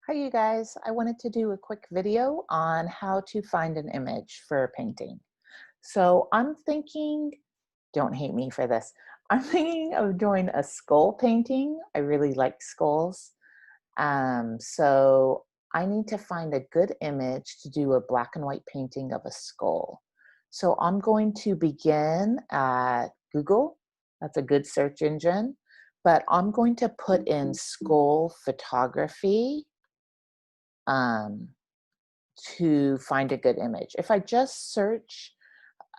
Hi, you guys. I wanted to do a quick video on how to find an image for a painting. So I'm thinking, don't hate me for this. I'm thinking of doing a skull painting. I really like skulls. So I need to find a good image to do a black and white painting of a skull. So I'm going to begin at Google. That's a good search engine. But I'm going to put in skull photography um, to find a good image. If I just search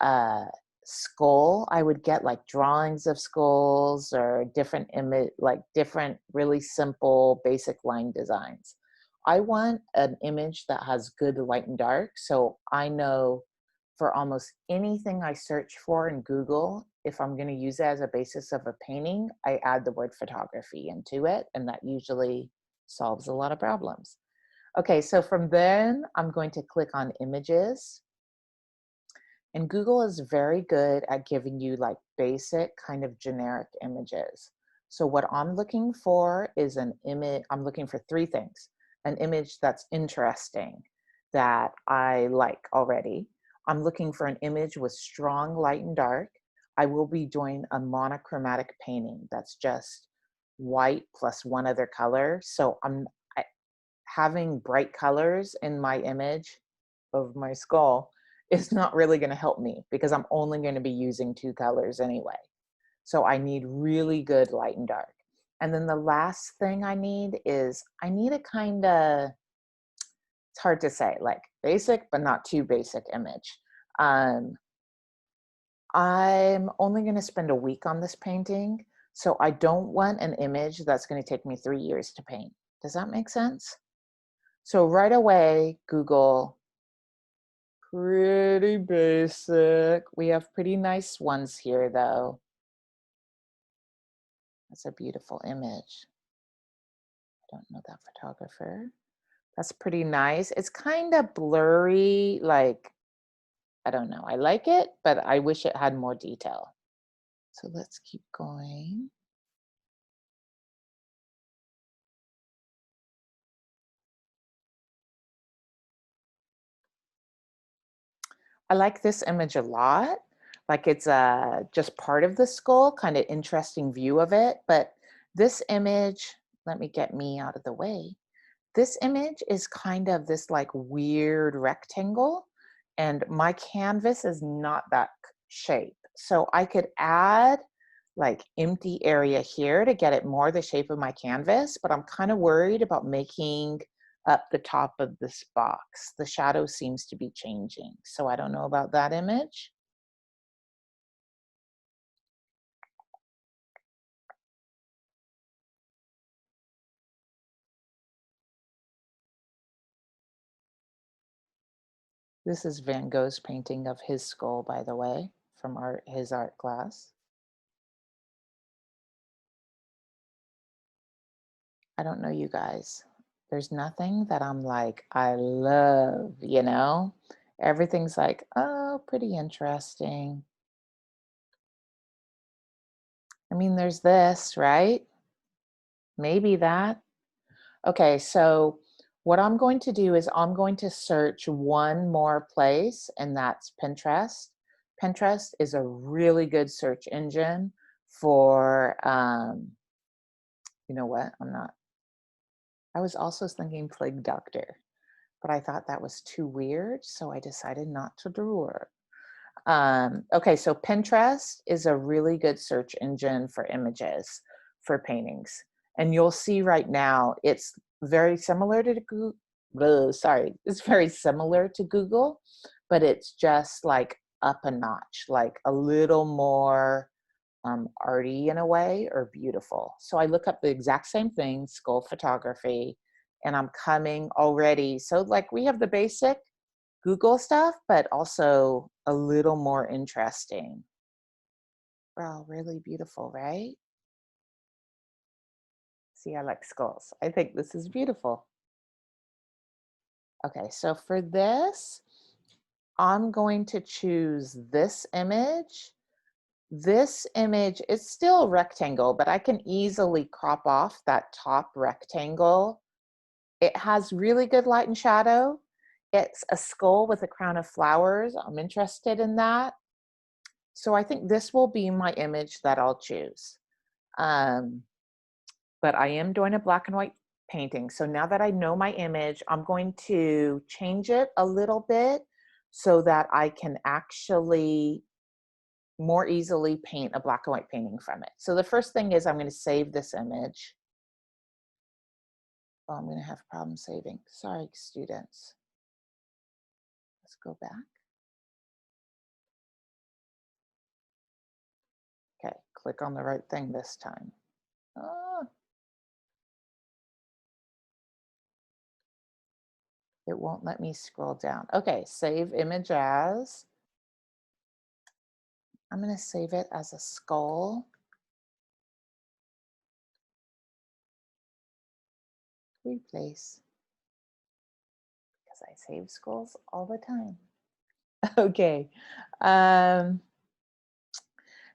uh, skull, I would get like drawings of skulls or different image, like different really simple basic line designs. I want an image that has good light and dark, so I know for almost anything I search for in Google, if I'm going to use it as a basis of a painting, I add the word photography into it, and that usually solves a lot of problems. Okay, so from then I'm going to click on images, and Google is very good at giving you like basic kind of generic images. So what I'm looking for is an image. I'm looking for three things: an image that's interesting, that I like already. I'm looking for an image with strong light and dark. I will be doing a monochromatic painting that's just white plus one other color. So having bright colors in my image of my skull is not really going to help me because I'm only going to be using two colors anyway. So I need really good light and dark. And then the last thing I need is I need a kind of, it's hard to say, like basic, but not too basic image. Um, I'm only going to spend a week on this painting. So I don't want an image that's going to take me 3 years to paint. Does that make sense? So right away, Google, pretty basic. We have pretty nice ones here though. That's a beautiful image. I don't know that photographer. That's pretty nice. It's kind of blurry, like, I don't know. I like it, but I wish it had more detail. So let's keep going. I like this image a lot. Like it's just part of the skull, kind of interesting view of it. But this image, let me get me out of the way. This image is kind of this like weird rectangle, and my canvas is not that shape. So I could add like empty area here to get it more the shape of my canvas, but I'm kind of worried about making up the top of this box. The shadow seems to be changing. So I don't know about that image. This is Van Gogh's painting of his skull, by the way, from his art class. I don't know you guys. There's nothing that I'm like, I love, you know? Everything's like, oh, pretty interesting. I mean, there's this, right? Maybe that. Okay, so what I'm going to do is I'm going to search one more place, and that's Pinterest. Pinterest is a really good search engine for, you know what? I was also thinking Plague Doctor, but I thought that was too weird, so I decided not to do it. Okay, so Pinterest is a really good search engine for images for paintings. And you'll see right now, it's very similar to Google. Sorry, it's very similar to Google, but it's just like up a notch, like a little more arty in a way, or beautiful. So I look up the exact same thing, skull photography, and I'm coming already. So like we have the basic Google stuff, but also a little more interesting. Wow, really beautiful, right? See, I like skulls. I think this is beautiful. Okay, so for this, I'm going to choose this image. This image is still rectangle, but I can easily crop off that top rectangle It has really good light and shadow. It's a skull with a crown of flowers. I'm interested in that. So I think this will be my image that I'll choose. Um, but I am doing a black and white painting. So now that I know my image, I'm going to change it a little bit so that I can actually more easily paint a black and white painting from it. So the first thing is I'm going to save this image. Oh, I'm going to have problems saving. Sorry, students. Let's go back. Okay, click on the right thing this time. Oh, it won't let me scroll down. Okay, save image as. I'm going to save it as a skull. Replace. Because I save skulls all the time. Okay. And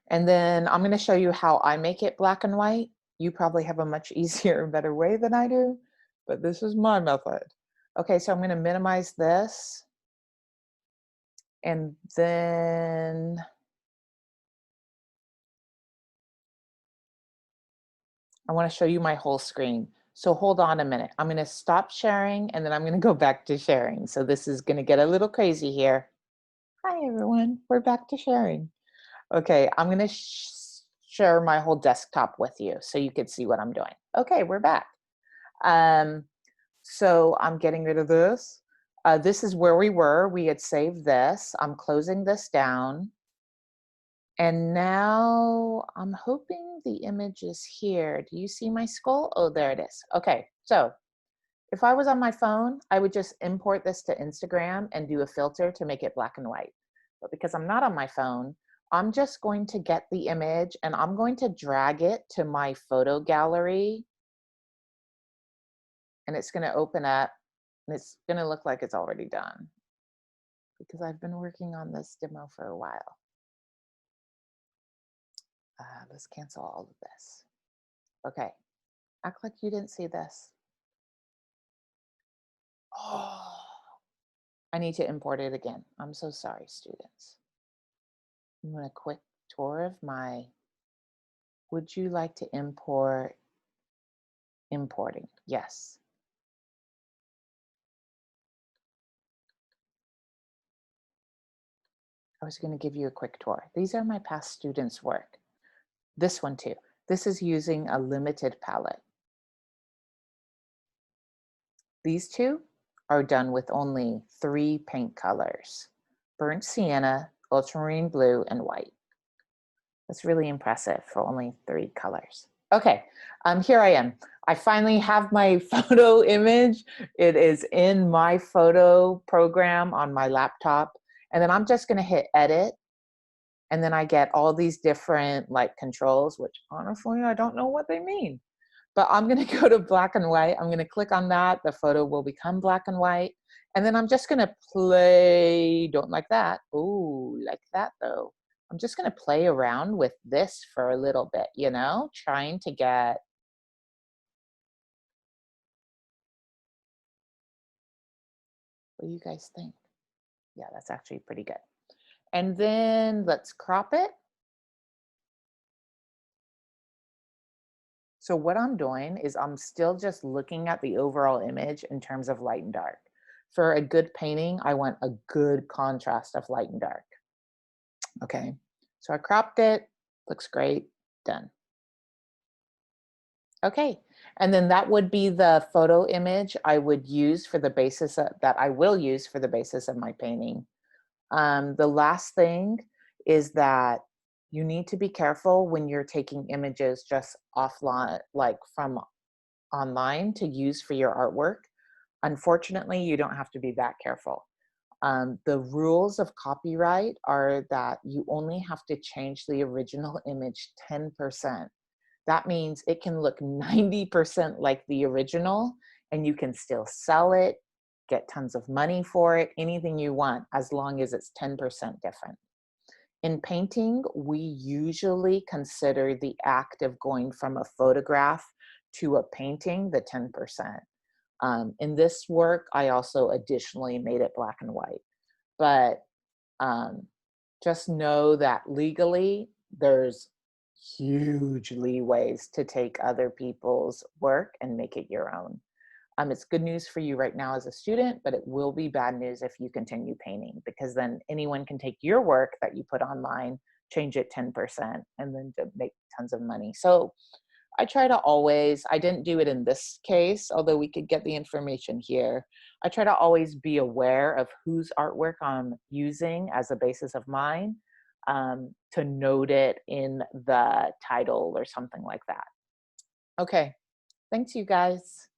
then I'm going to show you how I make it black and white. You probably have a much easier and better way than I do, but this is my method. Okay, so I'm going to minimize this. And then I want to show you my whole screen. So hold on a minute. I'm going to stop sharing and then I'm going to go back to sharing. So this is going to get a little crazy here. Hi, everyone. We're back to sharing. Okay, I'm going to share my whole desktop with you so you can see what I'm doing. Okay, we're back. So I'm getting rid of this. This is where we were. We had saved this. I'm closing this down. And now I'm hoping the image is here. Do you see my skull? Oh, there it is. Okay, so if I was on my phone, I would just import this to Instagram and do a filter to make it black and white. But because I'm not on my phone, I'm just going to get the image and I'm going to drag it to my photo gallery. And it's going to open up and it's going to look like it's already done because I've been working on this demo for a while. Let's cancel all of this. Okay, act like you didn't see this. Oh, I need to import it again. I'm so sorry, students. I'm doing a quick tour of my, would you like to import, importing? Yes. I was going to give you a quick tour. These are my past students' work. This one too. This is using a limited palette. These two are done with only 3 paint colors: burnt sienna, ultramarine blue, and white. That's really impressive for only 3 colors. Okay, here I am. I finally have my photo image. It is in my photo program on my laptop. And then I'm just gonna hit edit. And then I get all these different like controls, which honestly, I don't know what they mean. But I'm gonna go to black and white. I'm gonna click on that. The photo will become black and white. And then I'm just gonna play, don't like that. Ooh, like that though. I'm just gonna play around with this for a little bit, you know, trying to get, what do you guys think? Yeah, that's actually pretty good. And then let's crop it. So what I'm doing is I'm still just looking at the overall image in terms of light and dark. For a good painting, I want a good contrast of light and dark. Okay, so I cropped it, looks great, done. Okay, and then that would be the photo image I would use for the basis that I will use for the basis of my painting. The last thing is that you need to be careful when you're taking images just offline, like from online to use for your artwork. Unfortunately, you don't have to be that careful. The rules of copyright are that you only have to change the original image 10%. That means it can look 90% like the original and you can still sell it, get tons of money for it, anything you want, as long as it's 10% different. In painting, we usually consider the act of going from a photograph to a painting the 10%. In this work, I also additionally made it black and white. But um, just know that legally, there's huge leeways to take other people's work and make it your own. It's good news for you right now as a student, but it will be bad news if you continue painting, because then anyone can take your work that you put online, change it 10%, and then to make tons of money. So I try to always, I didn't do it in this case, although we could get the information here. I try to always be aware of whose artwork I'm using as a basis of mine, to note it in the title or something like that. Okay, thanks you guys.